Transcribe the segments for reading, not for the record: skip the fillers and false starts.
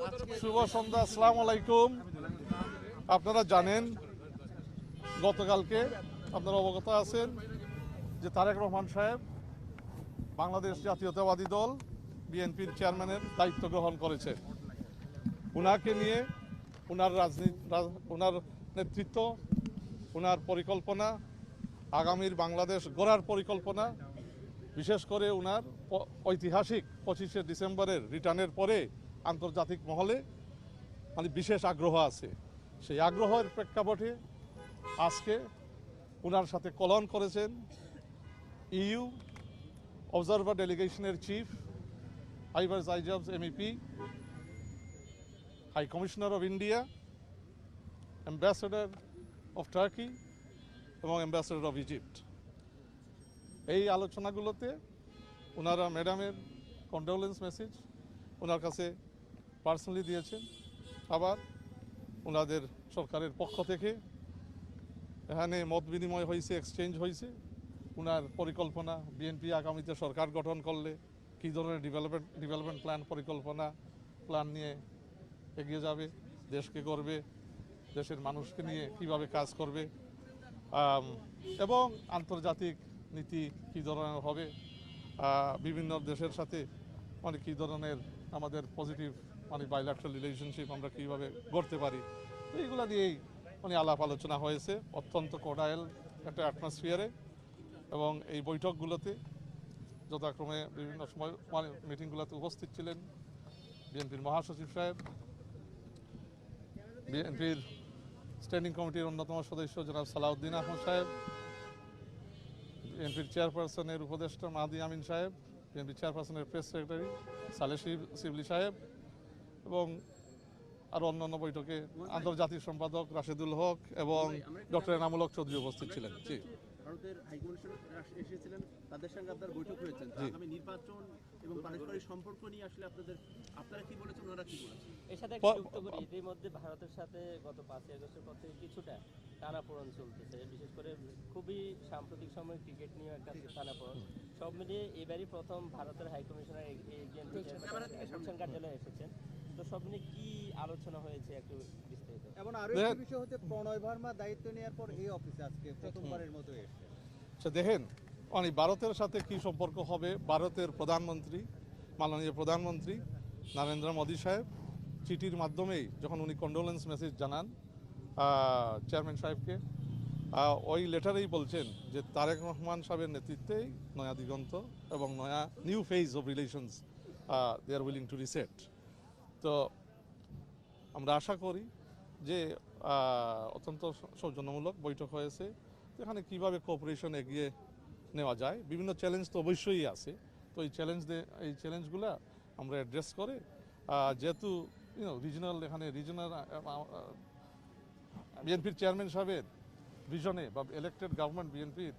শুভ সন্ধ্যা, আসসালামু আলাইকুম। আপনারা জানেন গতকালকে আপনারা অবগত আছেন যে তারেক রহমান সাহেব বাংলাদেশ জাতীয়তাবাদী দল বিএনপির চেয়ারম্যানের দায়িত্ব গ্রহণ করেছেন। উনাকে নিয়ে ওনার নেতৃত্ব, ওনার পরিকল্পনা, আগামীর বাংলাদেশ গড়ার পরিকল্পনা, বিশেষ করে ওনার ঐতিহাসিক 25শে ডিসেম্বরের রিটার্নের পরে আন্তর্জাতিক মহলে বিশেষ আগ্রহ আছে। সেই আগ্রহের প্রেক্ষাপটে আজকে ওনার সাথে কলন করেছেন ইইউ অবজারভার ডেলিগেশনের chief Ivars Ijabs MEP, high commissioner of India, ambassador of Turkey এবং অ্যাম্বাসেডর অফ ইজিপ্ট। এই আলোচনাগুলোতে ওনারা ম্যাডামের কন্ডোলেন্স মেসেজ ওনার কাছে পার্সোনালি দিয়েছেন। আবার ওনাদের সরকারের পক্ষ থেকে এখানে মত বিনিময় হয়েছে, এক্সচেঞ্জ হয়েছে। ওনার পরিকল্পনা, বিএনপি আগামীতে সরকার গঠন করলে কী ধরনের ডেভেলপমেন্ট প্ল্যান নিয়ে এগিয়ে যাবে, দেশকে গড়বে, দেশের মানুষকে নিয়ে কিভাবে কাজ করবে, এবং আন্তর্জাতিক নীতি কী ধরনের হবে, বিভিন্ন দেশের সাথে কী ধরনের আমাদের পজিটিভ বাইল্যাটারাল রিলেশনশিপ আমরা কীভাবে গড়তে পারি, এইগুলো নিয়েই আলাপ আলোচনা হয়েছে অত্যন্ত কোডাইল একটা অ্যাটমসফিয়ারে। এবং এই বৈঠকগুলোতে যথাক্রমে বিভিন্ন সময় মিটিংগুলোতে উপস্থিত ছিলেন বিএনপির মহাসচিব সাহেব, বিএনপির স্ট্যান্ডিং কমিটির অন্যতম সদস্য জনাব সালাউদ্দিন আহমদ সাহেব, বিএনপির চেয়ারপারসনের উপদেষ্টা মাহাদি আমিন সাহেব, বিএনপি চেয়ারপারসনের প্রেস সেক্রেটারি সালেহ শিবলি সাহেব, এবং আরও অন্যান্য বৈঠকে আন্তর্জাতিক সম্পাদক রাশেদুল হক এবং ডক্টর এনামুল হক চৌধুরী উপস্থিত ছিলেন। জি, ভারতের হাইকমিশনার এসেছিলেন, তাদের সঙ্গে আপনার বৈঠক হয়েছেন। আগামী নির্বাচন এবং পারস্পরিক সম্পর্ক নিয়ে আসলে আপনারা কি বলেছেন, ওনারা কি বলেছেন? এর সাথে একটা যুক্ত করি, ইতিমধ্যে ভারতের সাথে গত 5ই আগস্টের পর থেকে কিছুটা টানাপোড়েন চলতেছে। বিশেষ করে খুবই সাম্প্রতিক সময় ক্রিকেট নিয়ে একটা টানাপোড়েন। সব মিলিয়ে এবারই প্রথম ভারতের হাইকমিশনার গুলশান কার্যালয়ে এসেছেন। তো সব মিলিয়ে কি আলোচনা হয়েছে একটু বিস্তারিত। এবং আরো একটি বিষয় হচ্ছে প্রণয় ভার্মা দায়িত্ব নেওয়ার পর এই অফিসে আজকে প্রথমবারের মতো এসেছে। আচ্ছা, দেখেন ভারতের সাথে কি সম্পর্ক হবে। ভারতের প্রধানমন্ত্রী, মাননীয় প্রধানমন্ত্রী নরেন্দ্র মোদী সাহেব চিঠির মাধ্যমেই যখন উনি কন্ডোলেন্স মেসেজ জানান চেয়ারম্যান সাহেবকে, ওই লেটারেই বলছেন যে তারেক রহমান সাহেবের নেতৃত্বেই নয়া দিগন্ত এবং নয়া new phase of relations they are willing to reset. তো আমরা আশা করি যে অত্যন্ত সৌজন্যমূলক বৈঠক হয়েছে। এখানে কীভাবে কোঅপারেশন এগিয়ে নেওয়া যায়, বিভিন্ন চ্যালেঞ্জ তো অবশ্যই আছে। তো এই চ্যালেঞ্জগুলো আমরা অ্যাড্রেস করে, যেহেতু এখানে রিজনাল বিএনপির চেয়ারম্যান সাহেবের ভিশনে বা ইলেক্টেড গভর্নমেন্ট বিএনপির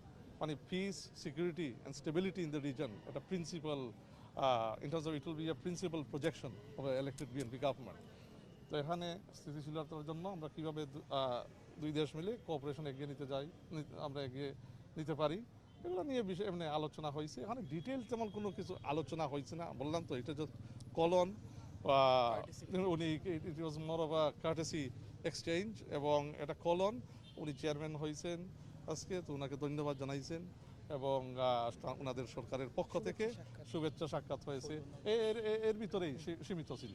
peace, security and stability in the region একটা principle in terms of it will be a principal projection of elected BNP government. তো এখানে স্থিতিশীলতার জন্য আমরা কীভাবে দুই দেশ মিলে কোঅপারেশন এগিয়ে আমরা এগিয়ে নিতে পারি, এগুলো নিয়ে এমনি আলোচনা হয়েছে। এখানে ডিটেলস তেমন কোনো কিছু আলোচনা হয়েছে না। বললাম তো, এটা যে কলন, উনি it was more of a courtesy exchange, এবং এটা কলন। উনি চেয়ারম্যান হয়েছেন আজকে, তো ওনাকে ধন্যবাদ জানাইছেন এবং ওনাদের সরকারের পক্ষ থেকে শুভেচ্ছা সাক্ষাৎ হয়েছে। এর ভিতরেই সীমিত ছিল।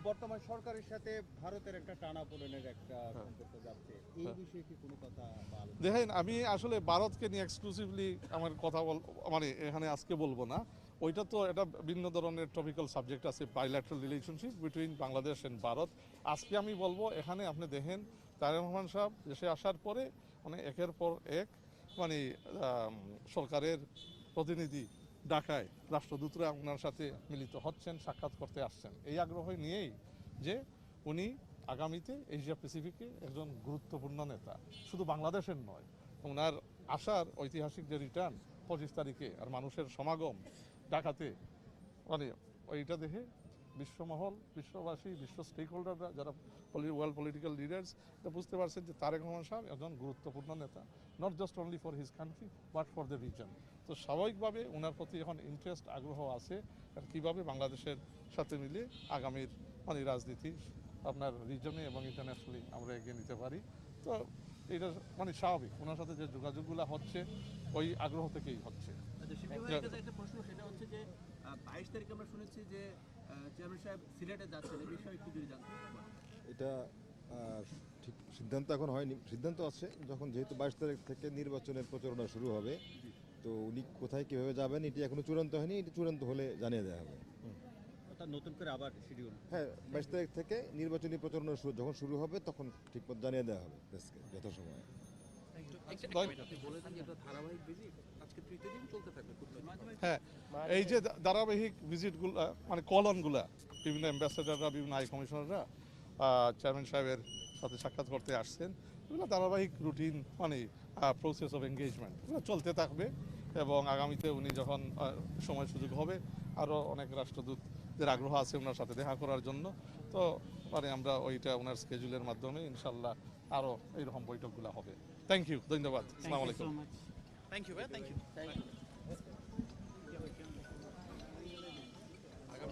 বর্তমান সরকারের সাথে ভারতের একটা টানাপোড়েনের একটা সম্পর্ক যাচ্ছে, এই বিষয়ে কি কোনো কথা? দেখেন, আমি আসলে ভারতকে নিয়ে এক্সক্লুসিভলি আমার কথা এখানে আজকে বলবো না। ওইটা তো এটা ভিন্ন ধরনের টপিক্যাল সাবজেক্ট আছে, bilateral relationship between Bangladesh and Bharat. আজকে আমি বলবো, এখানে আপনি দেখেন তারেক রহমান সাহেব দেশে আসার পরে একের পর এক সরকারের প্রতিনিধি ঢাকায় রাষ্ট্রদূতরা ওনার সাথে মিলিত হচ্ছেন, সাক্ষাৎ করতে আসছেন। এই আগ্রহ নিয়েই যে উনি আগামীতে এশিয়া প্যাসিফিকে একজন গুরুত্বপূর্ণ নেতা, শুধু বাংলাদেশের নয়। ওনার আসার ঐতিহাসিক যে রিটার্ন 25 তারিখে আর মানুষের সমাগম ঢাকাতে, ওইটা দেখে বিশ্বমহল, বিশ্ববাসী, বিশ্ব স্টেক হোল্ডাররা, যারা ওয়ার্ল্ড পলিটিক্যাল লিডার্স, এটা বুঝতে পারছেন যে তারেক রহমান সাহেব একজন গুরুত্বপূর্ণ নেতা, not just only for his country but for the reason. তো স্বাভাবিকভাবে ওনার প্রতি এখন ইন্টারেস্ট, আগ্রহ আছে কীভাবে বাংলাদেশের সাথে মিলে আগামীর মানে রাজনীতি আপনার রিজনে এবং ইন্টারন্যাশনালি আমরা এগিয়ে নিতে পারি। তো এটা মানে স্বাভাবিক, ওনার সাথে যে যোগাযোগগুলো হচ্ছে ওই আগ্রহ থেকেই হচ্ছে। আচ্ছা, শিবলি ভাইয়ের কাছে একটা প্রশ্ন, সেটা হচ্ছে যে 22 তারিখে আমরা শুনেছি যে চেয়ারম্যান সাহেব সিলেটে যাচ্ছেন, এই বিষয়ে একটু যদি জানতে পারেন। এটা ঠিক সিদ্ধান্ত এখন হয়নি, সিদ্ধান্ত আছে যখন, যেহেতু 22 তারিখ থেকে নির্বাচনের প্রচারণা শুরু হবে, তো উনি কোথায় কীভাবে যাবেন এটি এখনো চূড়ান্ত হয়নি, এটি চূড়ান্ত হলে জানিয়ে দেওয়া হবে। অর্থাৎ নতুন করে আবার শিডিউল। হ্যাঁ, 22 তারিখ থেকে নির্বাচনী প্রচারণা যখন শুরু হবে তখন ঠিকমতো জানিয়ে দেওয়া হবে প্রেসকে যথাসময়ে। আপনি বলেছেন যে এটা ধারাবাহিক ভিজিট, আজকে তৃতীয় দিন চলতে থাকবে। হ্যাঁ, এই যে ধারাবাহিক ভিজিটগুলো মানে কলনগুলা, বিভিন্ন অ্যাম্বাসেডাররা, বিভিন্ন হাই কমিশনাররা চেয়ারম্যান সাহেবের সাথে সাক্ষাৎ করতে আসছেন, এগুলো ধারাবাহিক রুটিন মানে প্রসেস অফ এঙ্গেজমেন্ট, এগুলো চলতে থাকবে। এবং আগামীতে উনি যখন সময় সুযোগ হবে, আরও অনেক রাষ্ট্রদূতদের আগ্রহ আছে ওনার সাথে দেখা করার জন্য, তো মানে আমরা ওইটা ওনার স্কেজুলের মাধ্যমে ইনশাল্লাহ আরও এইরকম বৈঠকগুলো হবে। থ্যাংক ইউ, ধন্যবাদ, আসসালামু আলাইকুম। থ্যাংক ইউ ভাই, থ্যাংক ইউ।